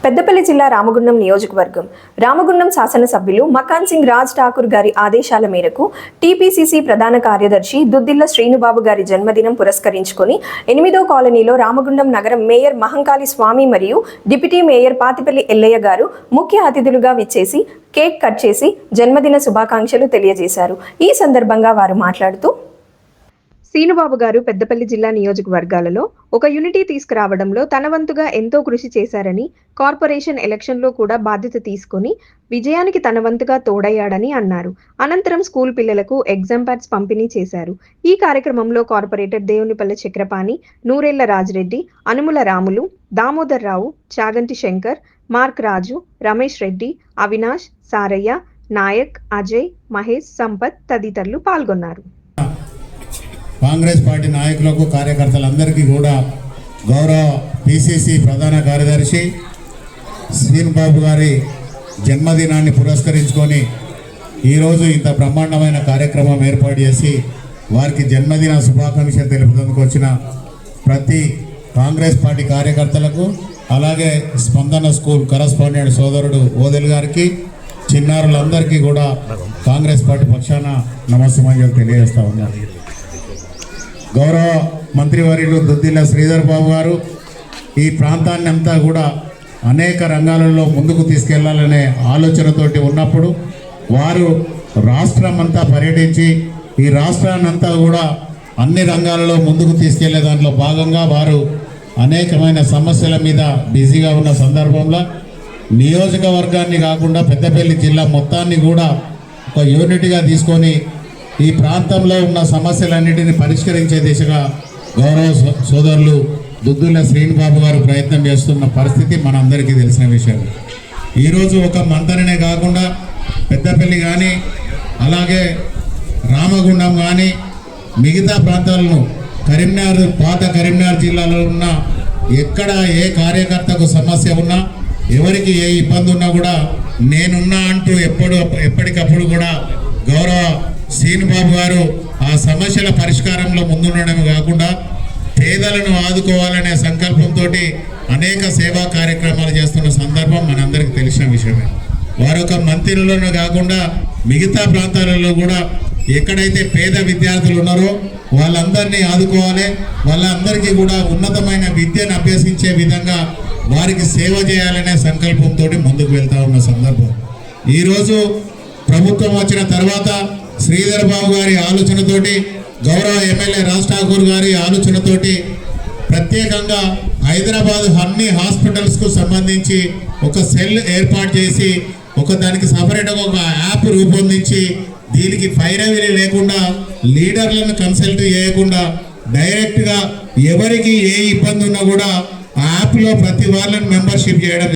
పెద్దపల్లి జిల్లా రామగుండం నియోజకవర్గం రామగుండం శాసనసభ్యులు మకాన్ సింగ్ రాజ్ ఠాకూర్ గారి ఆదేశాల మేరకు టీపీసీసీ ప్రధాన కార్యదర్శి దుద్దిల్ల శ్రీనుబాబు గారి జన్మదినం పురస్కరించుకొని 8వ కాలనీలో రామగుండం నగరం మేయర్ మహంకాళి స్వామి మరియు డిప్యూటీ మేయర్ పాతిపల్లి ఎల్లయ్య గారు ముఖ్య అతిథులుగా విచ్చేసి కేక్ కట్ చేసి జన్మదిన శుభాకాంక్షలు తెలియజేశారు. ఈ సందర్భంగా వారు మాట్లాడుతూ శ్రీనుబాబు గారు పెద్దపల్లి జిల్లా నియోజకవర్గాలలో ఒక యూనిటీ తీసుకురావడంలో తన వంతుగా ఎంతో కృషి చేశారని, కార్పొరేషన్ ఎలక్షన్లో కూడా బాధ్యత తీసుకొని విజయానికి తన వంతుగా తోడయ్యాడని అన్నారు. అనంతరం స్కూల్ పిల్లలకు ఎగ్జామ్ ప్యాడ్స్ పంపిణీ చేశారు. ఈ కార్యక్రమంలో కార్పొరేటర్ దేవునిపల్లి చక్రపాణి, నూరెళ్ల రాజిరెడ్డి, అనుముల రాములు, దామోదర్ రావు, చాగంటి శంకర్, మార్క్ రాజు, రమేష్ రెడ్డి, అవినాష్, సారయ్య, నాయక్, అజయ్, మహేష్, సంపత్ తదితరులు పాల్గొన్నారు. కాంగ్రెస్ పార్టీ నాయకులకు కార్యకర్తలందరికీ కూడా గౌరవ పిసిసి ప్రధాన కార్యదర్శి శ్రీనుబాబు గారి జన్మదినాన్ని పురస్కరించుకొని ఈరోజు ఇంత బ్రహ్మాండమైన కార్యక్రమం ఏర్పాటు చేసి వారికి జన్మదిన శుభాకాంక్షలు తెలుపుతందుకు వచ్చిన ప్రతి కాంగ్రెస్ పార్టీ కార్యకర్తలకు, అలాగే స్పందన స్కూల్ కరస్పాండెంట్ సోదరుడు ఓదెల్ గారికి, చిన్నారులందరికీ కూడా కాంగ్రెస్ పార్టీ పక్షాన నమస్సుమాంజలు తెలియజేస్తా ఉన్నారు. గౌరవ మంత్రివర్యులు దుద్దిల్ల శ్రీధర్ బాబు గారు ఈ ప్రాంతాన్ని అంతా కూడా అనేక రంగాలలో ముందుకు తీసుకెళ్లాలనే ఆలోచనతోటి ఉన్నప్పుడు వారు రాష్ట్రం అంతా పర్యటించి ఈ రాష్ట్రాన్ని అంతా కూడా అన్ని రంగాలలో ముందుకు తీసుకెళ్లే దాంట్లో భాగంగా వారు అనేకమైన సమస్యల మీద బిజీగా ఉన్న సందర్భంలో నియోజకవర్గాన్ని కాకుండా పెద్దపల్లి జిల్లా మొత్తాన్ని కూడా ఒక యూనిట్గా తీసుకొని ఈ ప్రాంతంలో ఉన్న సమస్యలన్నిటిని పరిష్కరించే దిశగా గౌరవ సోదరులు దుద్దుల శ్రీనుబాబు గారు ప్రయత్నం చేస్తున్న పరిస్థితి మనందరికీ తెలిసిన విషయం. ఈరోజు ఒక మంతరనే కాకుండా పెద్దపల్లి కానీ, అలాగే రామగుండం కానీ, మిగతా ప్రాంతాలను పాత కరీంనగర్ జిల్లాలో ఉన్న ఎక్కడ ఏ కార్యకర్తకు సమస్య ఉన్నా, ఎవరికి ఏ ఇబ్బంది ఉన్నా కూడా నేనున్నా అంటూ ఎప్పటికప్పుడు కూడా గౌరవ శ్రీనుబాబు గారు ఆ సమస్యల పరిష్కారంలో ముందుండడమే కాకుండా పేదలను ఆదుకోవాలనే సంకల్పంతో అనేక సేవా కార్యక్రమాలు చేస్తున్న సందర్భం మనందరికీ తెలిసిన విషయమే. వారు ఒక మంత్రులను కాకుండా మిగతా ప్రాంతాలలో కూడా ఎక్కడైతే పేద విద్యార్థులు ఉన్నారో వాళ్ళందరినీ ఆదుకోవాలి, వాళ్ళందరికీ కూడా ఉన్నతమైన విద్యను అభ్యసించే విధంగా వారికి సేవ చేయాలనే సంకల్పంతో ముందుకు వెళ్తా ఉన్న సందర్భం. ఈరోజు ప్రభుత్వం వచ్చిన తర్వాత శ్రీధర్ బాబు గారి ఆలోచనతోటి, గౌరవ ఎమ్మెల్యే రాజ్ ఠాకూర్ గారి ఆలోచనతోటి ప్రత్యేకంగా హైదరాబాద్ అన్ని హాస్పిటల్స్కు సంబంధించి ఒక సెల్ ఏర్పాటు చేసి దానికి సపరేట్గా ఒక యాప్ రూపొందించి దీనికి పైరవీలు లేకుండా, లీడర్లను కన్సల్ట్ చేయకుండా డైరెక్ట్గా ఎవరికి ఏ ఇబ్బంది ఉన్నా కూడా ఆ యాప్లో ప్రతి వాళ్ళని మెంబర్షిప్ చేయడం